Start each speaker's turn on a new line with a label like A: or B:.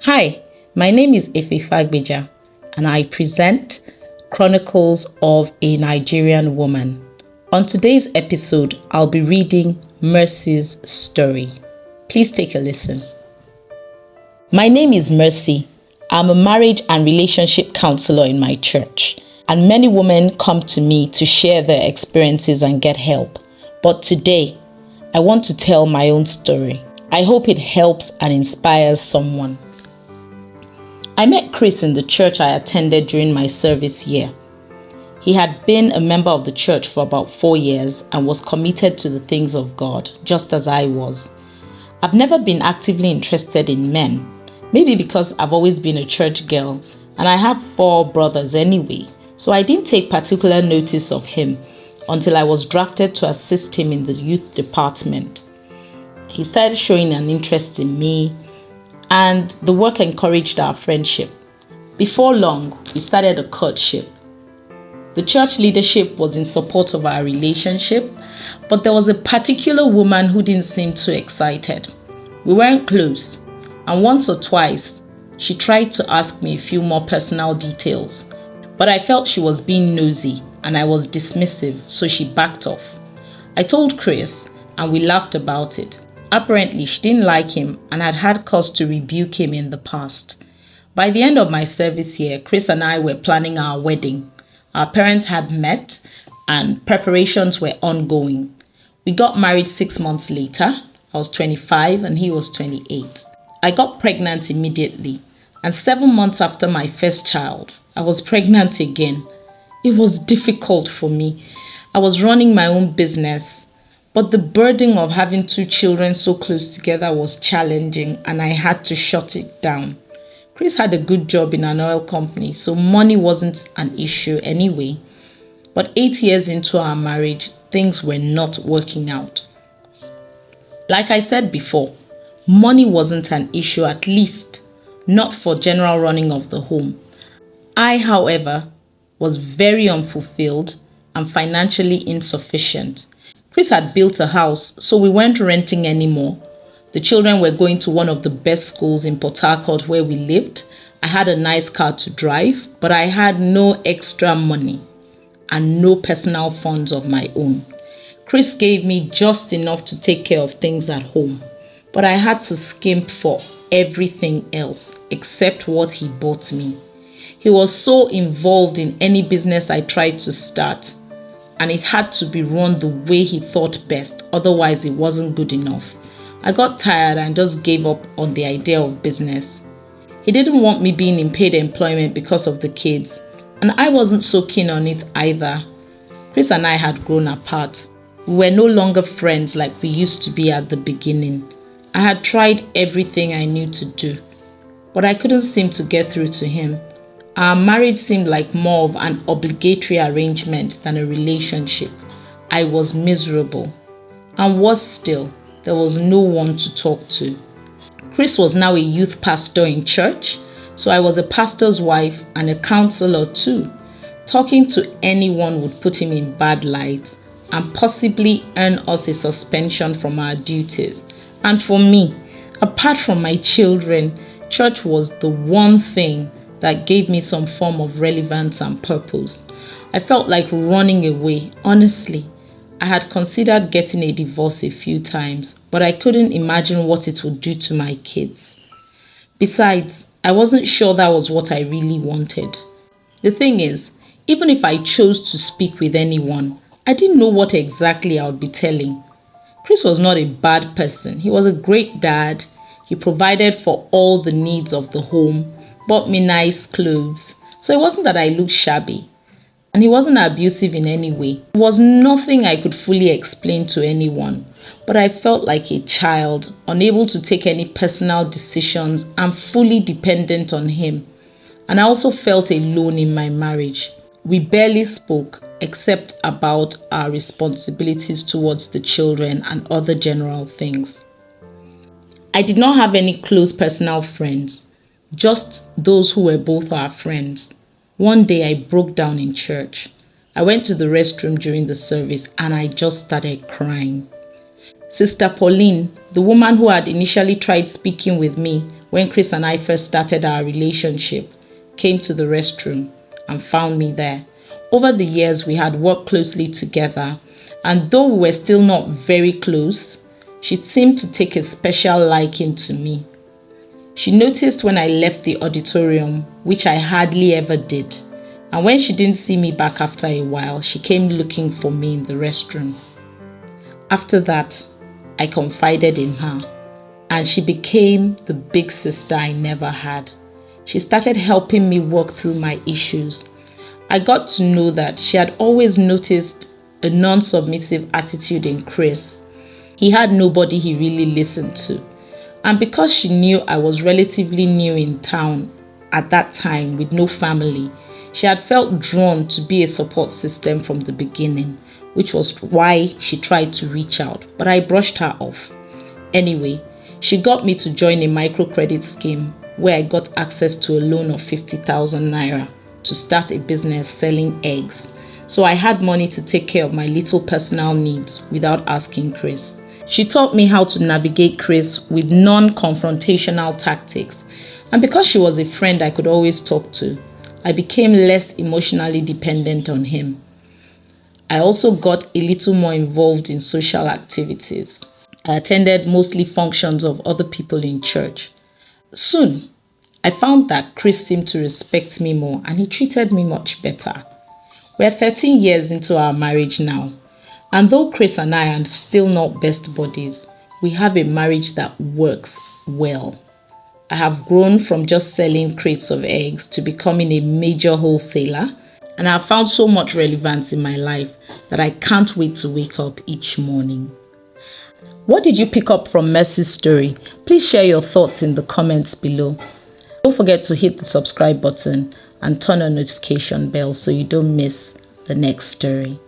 A: Hi, my name is Fagbeja and I present Chronicles of a Nigerian Woman. On today's episode, I'll be reading Mercy's story. Please take a listen. My name is Mercy. I'm a marriage and relationship counselor in my church, and many women come to me to share their experiences and get help. But today, I want to tell my own story. I hope it helps and inspires someone. I met Chris in the church I attended during my service year. He had been a member of the church for about 4 years and was committed to the things of God, just as I was. I've never been actively interested in men, maybe because I've always been a church girl and I have 4 brothers anyway, so I didn't take particular notice of him until I was drafted to assist him in the youth department. He started showing an interest in me, and the work encouraged our friendship. Before long, we started a courtship. The church leadership was in support of our relationship, but there was a particular woman who didn't seem too excited. We weren't close, and once or twice, she tried to ask me a few more personal details, but I felt she was being nosy and I was dismissive, so she backed off. I told Chris, and we laughed about it. Apparently, she didn't like him and had had cause to rebuke him in the past. By the end of my service year, Chris and I were planning our wedding. Our parents had met and preparations were ongoing. We got married 6 months later. I was 25 and he was 28. I got pregnant immediately, and 7 months after my first child, I was pregnant again. It was difficult for me. I was running my own business, but the burden of having 2 children so close together was challenging and I had to shut it down. Chris had a good job in an oil company, so money wasn't an issue anyway. But 8 years into our marriage, things were not working out. Like I said before, money wasn't an issue, at least not for general running of the home. I, however, was very unfulfilled and financially insufficient. Chris had built a house, so we weren't renting anymore. The children were going to one of the best schools in Port Harcourt where we lived. I had a nice car to drive, but I had no extra money and no personal funds of my own. Chris gave me just enough to take care of things at home, but I had to skimp for everything else except what he bought me. He was so involved in any business I tried to start, and it had to be run the way he thought best, otherwise it wasn't good enough. I got tired and just gave up on the idea of business. He didn't want me being in paid employment because of the kids, and I wasn't so keen on it either. Chris and I had grown apart. We were no longer friends like we used to be at the beginning. I had tried everything I knew to do, but I couldn't seem to get through to him. Our marriage seemed like more of an obligatory arrangement than a relationship. I was miserable, and worse still, there was no one to talk to. Chris was now a youth pastor in church, so I was a pastor's wife and a counselor too. Talking to anyone would put him in bad light and possibly earn us a suspension from our duties. And for me, apart from my children, church was the one thing that gave me some form of relevance and purpose. I felt like running away, honestly. I had considered getting a divorce a few times, but I couldn't imagine what it would do to my kids. Besides, I wasn't sure that was what I really wanted. The thing is, even if I chose to speak with anyone, I didn't know what exactly I would be telling. Chris was not a bad person. He was a great dad. He provided for all the needs of the home, bought me nice clothes, so it wasn't that I looked shabby. And he wasn't abusive in any way. It was nothing I could fully explain to anyone, but I felt like a child, unable to take any personal decisions and fully dependent on him. And I also felt alone in my marriage. We barely spoke except about our responsibilities towards the children and other general things. I did not have any close personal friends, just those who were both our friends. One day I broke down in church. I went to the restroom during the service and I just started crying. Sister Pauline, the woman who had initially tried speaking with me, when Chris and I first started our relationship, came to the restroom and found me there. Over the years, we had worked closely together, and though we were still not very close, she seemed to take a special liking to me. She noticed when I left the auditorium, which I hardly ever did, and when she didn't see me back after a while, she came looking for me in the restroom. After that, I confided in her, and she became the big sister I never had. She started helping me work through my issues. I got to know that she had always noticed a non-submissive attitude in Chris. He had nobody he really listened to. And because she knew I was relatively new in town at that time with no family, she had felt drawn to be a support system from the beginning, which was why she tried to reach out, but I brushed her off. Anyway, she got me to join a microcredit scheme where I got access to a loan of 50,000 naira to start a business selling eggs. So I had money to take care of my little personal needs without asking Chris. She taught me how to navigate Chris with non-confrontational tactics. And because she was a friend I could always talk to, I became less emotionally dependent on him. I also got a little more involved in social activities. I attended mostly functions of other people in church. Soon, I found that Chris seemed to respect me more and he treated me much better. We're 13 years into our marriage now, and though Chris and I are still not best buddies, we have a marriage that works well. I have grown from just selling crates of eggs to becoming a major wholesaler, and I have found so much relevance in my life that I can't wait to wake up each morning. What did you pick up from Mercy's story? Please share your thoughts in the comments below. Don't forget to hit the subscribe button and turn on notification bell so you don't miss the next story.